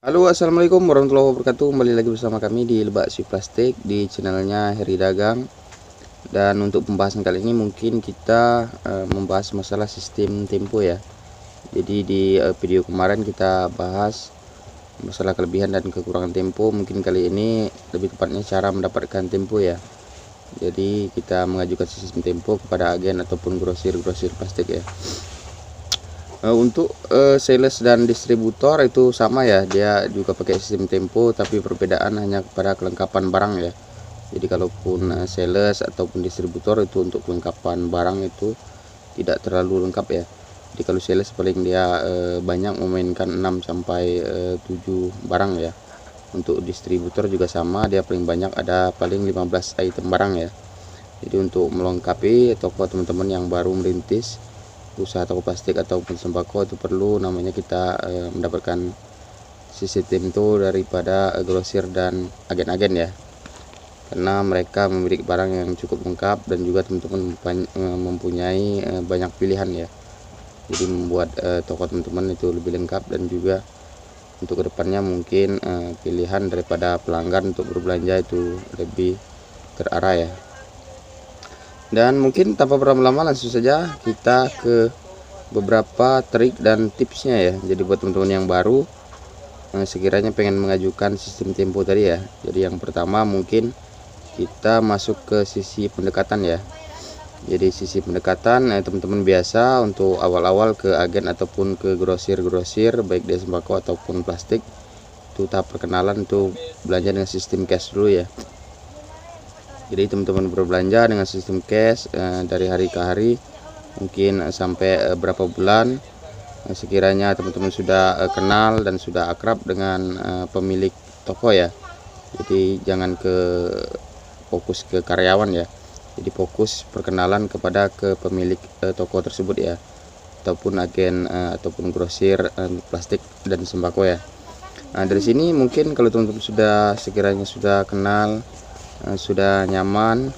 Halo, assalamualaikum warahmatullahi wabarakatuh. Kembali lagi bersama kami di Lebak Si Plastik di channelnya Heri Dagang. Dan untuk pembahasan kali ini mungkin kita membahas masalah sistem tempo ya. Jadi di video kemarin kita bahas masalah kelebihan dan kekurangan tempo. Mungkin kali ini lebih tepatnya cara mendapatkan tempo ya. Jadi kita mengajukan sistem tempo kepada agen ataupun grosir plastik ya. Untuk sales dan distributor itu sama ya, dia juga pakai sistem tempo, tapi perbedaan hanya pada kelengkapan barang ya. Jadi kalaupun sales ataupun distributor itu untuk kelengkapan barang itu tidak terlalu lengkap ya. Jadi kalau sales paling dia banyak memainkan 6 sampai 7 barang ya. Untuk distributor juga sama, dia paling banyak ada paling 15 item barang ya. Jadi untuk melengkapi toko teman-teman yang baru merintis usaha toko plastik ataupun sembako itu perlu namanya kita mendapatkan sistem itu daripada grosir dan agen-agen ya, karena mereka memiliki barang yang cukup lengkap dan juga teman-teman mempunyai banyak pilihan ya. Jadi membuat toko teman-teman itu lebih lengkap dan juga untuk kedepannya mungkin pilihan daripada pelanggan untuk berbelanja itu lebih terarah ya. Dan mungkin tanpa berlama-lama langsung saja kita ke beberapa trik dan tipsnya ya. Jadi buat teman-teman yang baru sekiranya pengen mengajukan sistem tempo tadi ya. Jadi yang pertama mungkin kita masuk ke sisi pendekatan ya. Jadi sisi pendekatan teman-teman biasa untuk awal-awal ke agen ataupun ke grosir baik di sembako ataupun plastik, itu tahap perkenalan tuh belanja dengan sistem cash dulu ya. Jadi teman-teman berbelanja dengan sistem cash dari hari ke hari, mungkin sampai berapa bulan. Sekiranya teman-teman sudah kenal dan sudah akrab dengan pemilik toko ya. Jadi jangan fokus ke karyawan ya. Jadi fokus perkenalan kepada ke pemilik toko tersebut ya, ataupun agen ataupun grosir plastik dan sembako ya. Nah, dari sini mungkin kalau teman-teman sudah sekiranya sudah kenal, sudah nyaman,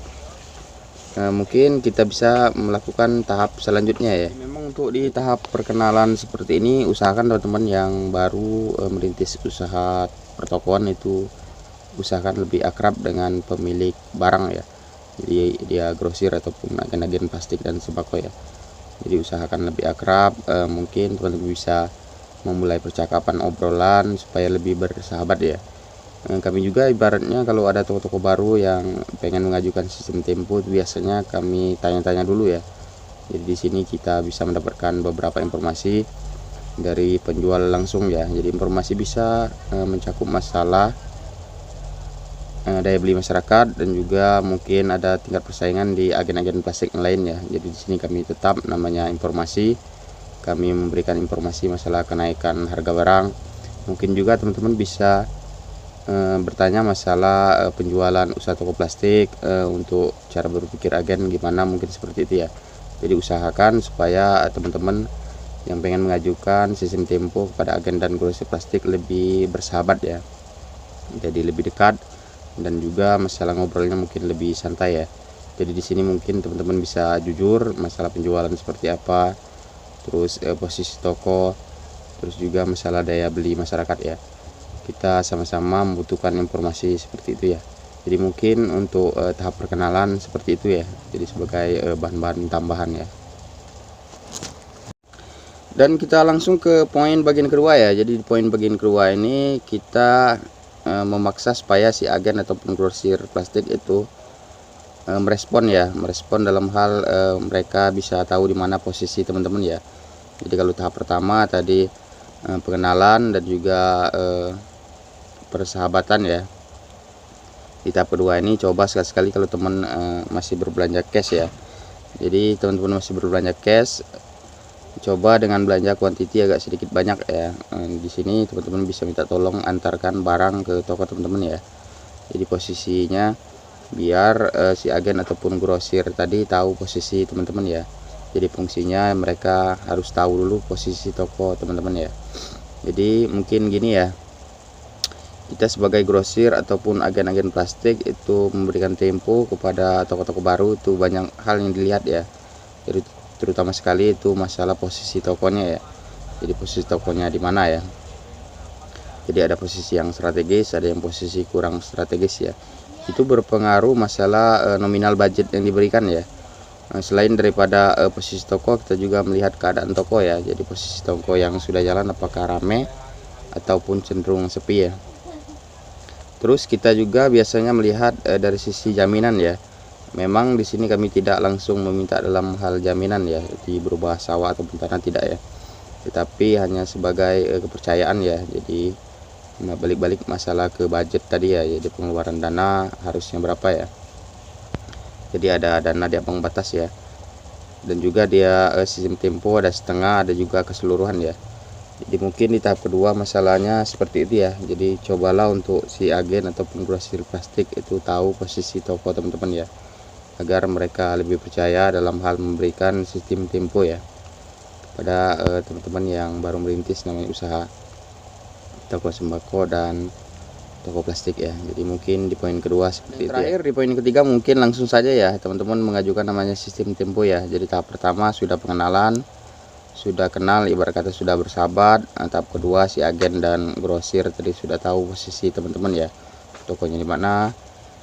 mungkin kita bisa melakukan tahap selanjutnya ya. Memang untuk di tahap perkenalan seperti ini usahakan teman-teman yang baru merintis usaha pertokoan itu usahakan lebih akrab dengan pemilik barang ya. Jadi dia grosir ataupun agen-agen plastik dan sembako ya. Jadi usahakan lebih akrab, mungkin teman-teman bisa memulai percakapan obrolan supaya lebih bersahabat ya. Kami juga ibaratnya kalau ada toko-toko baru yang pengen mengajukan sistem tempo, biasanya kami tanya-tanya dulu ya. Jadi di sini kita bisa mendapatkan beberapa informasi dari penjual langsung ya. Jadi informasi bisa mencakup masalah daya beli masyarakat dan juga mungkin ada tingkat persaingan di agen-agen plastik yang lain ya. Jadi di sini kami tetap namanya informasi, kami memberikan informasi masalah kenaikan harga barang. Mungkin juga teman-teman bisa bertanya masalah penjualan usaha toko plastik, untuk cara berpikir agen gimana, mungkin seperti itu ya. Jadi usahakan supaya teman-teman yang pengen mengajukan sistem tempo kepada agen dan grosir plastik lebih bersahabat ya, jadi lebih dekat dan juga masalah ngobrolnya mungkin lebih santai ya. Jadi di sini mungkin teman-teman bisa jujur masalah penjualan seperti apa, terus posisi toko, terus juga masalah daya beli masyarakat ya. Kita sama-sama membutuhkan informasi seperti itu ya. Jadi mungkin untuk tahap perkenalan seperti itu ya, jadi sebagai bahan-bahan tambahan ya. Dan kita langsung ke poin bagian kedua ya. Jadi di poin bagian kedua ini kita memaksa supaya si agen ataupun grosir plastik itu merespon dalam hal mereka bisa tahu di mana posisi teman-teman ya. Jadi kalau tahap pertama tadi pengenalan dan juga persahabatan ya. Di tahap kedua ini coba sekali-sekali kalau teman masih berbelanja cash ya. Jadi teman-teman masih berbelanja cash, coba dengan belanja kuantiti agak sedikit banyak ya. Di sini teman-teman bisa minta tolong antarkan barang ke toko teman-teman ya. Jadi posisinya biar si agen ataupun grosir tadi tahu posisi teman-teman ya. Jadi fungsinya mereka harus tahu dulu posisi toko teman-teman ya. Jadi mungkin gini ya, kita sebagai grosir ataupun agen-agen plastik itu memberikan tempo kepada toko-toko baru itu banyak hal yang dilihat ya. Jadi terutama sekali itu masalah posisi tokonya ya. Jadi posisi tokonya di mana ya. Jadi ada posisi yang strategis, ada yang posisi kurang strategis ya. Itu berpengaruh masalah nominal budget yang diberikan ya. Selain daripada posisi toko, kita juga melihat keadaan toko ya. Jadi posisi toko yang sudah jalan apakah rame ataupun cenderung sepi ya. Terus kita juga biasanya melihat dari sisi jaminan ya. Memang di sini kami tidak langsung meminta dalam hal jaminan ya, jadi berubah sawah ataupun tanah tidak ya. Tetapi hanya sebagai kepercayaan ya. Jadi balik-balik masalah ke budget tadi ya. Jadi pengeluaran dana harusnya berapa ya. Jadi ada dana di ambang batas ya, dan juga dia sistem tempo ada setengah, ada juga keseluruhan ya. Jadi mungkin di tahap kedua masalahnya seperti itu ya. Jadi cobalah untuk si agen ataupun grosir plastik itu tahu posisi toko teman-teman ya, agar mereka lebih percaya dalam hal memberikan sistem tempo ya pada teman-teman yang baru merintis namanya usaha toko sembako dan toko plastik ya. Jadi mungkin di poin kedua seperti itu. Terakhir di poin ketiga mungkin langsung saja ya teman-teman mengajukan namanya sistem tempo ya. Jadi tahap pertama sudah pengenalan, sudah kenal, ibarat kata sudah bersahabat. Tahap kedua si agen dan grosir tadi sudah tahu posisi teman-teman ya, tokonya di mana,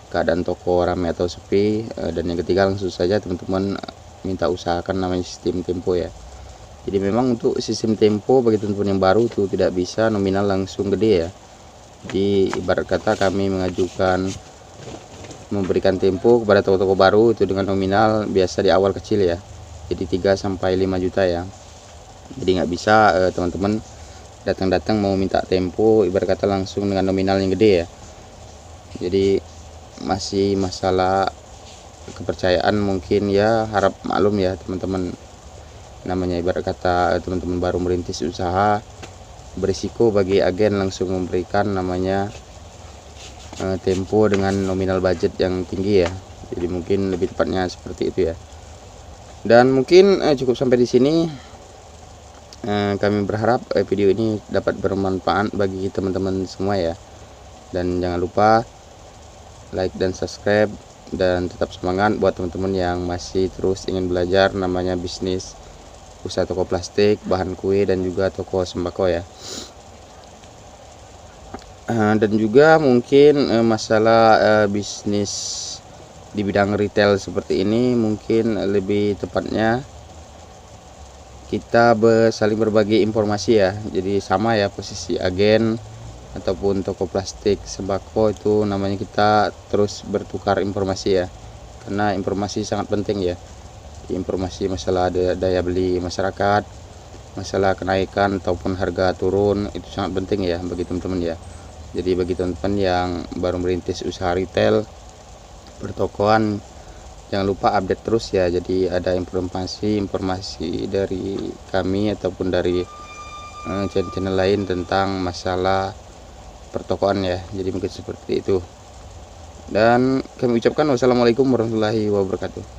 keadaan toko ramai atau sepi. Dan yang ketiga langsung saja teman-teman minta usahakan namanya sistem tempo ya. Jadi memang untuk sistem tempo bagi teman-teman yang baru itu tidak bisa nominal langsung gede ya. Jadi ibarat kata kami mengajukan memberikan tempo kepada toko-toko baru itu dengan nominal biasa di awal kecil ya. Jadi 3-5 juta ya. Jadi nggak bisa teman-teman datang-datang mau minta tempo ibarat kata langsung dengan nominal yang gede ya. Jadi masih masalah kepercayaan mungkin ya, harap maklum ya teman-teman. Namanya ibarat kata teman-teman baru merintis usaha, berisiko bagi agen langsung memberikan namanya tempo dengan nominal budget yang tinggi ya. Jadi mungkin lebih tepatnya seperti itu ya. Dan mungkin cukup sampai di sini. Kami berharap video ini dapat bermanfaat bagi teman-teman semua ya. Dan jangan lupa like dan subscribe, dan tetap semangat buat teman-teman yang masih terus ingin belajar namanya bisnis usaha toko plastik, bahan kue, dan juga toko sembako ya. Dan juga mungkin masalah bisnis di bidang retail seperti ini mungkin lebih tepatnya kita saling berbagi informasi ya. Jadi sama ya posisi agen ataupun toko plastik sembako itu namanya kita terus bertukar informasi ya, karena informasi sangat penting ya. Informasi masalah daya beli masyarakat, masalah kenaikan ataupun harga turun itu sangat penting ya bagi teman-teman ya. Jadi bagi teman-teman yang baru merintis usaha retail pertokoan, jangan lupa update terus ya. Jadi ada informasi dari kami ataupun dari channel lain tentang masalah pertokoan ya. Jadi mungkin seperti itu. Dan kami ucapkan wassalamualaikum warahmatullahi wabarakatuh.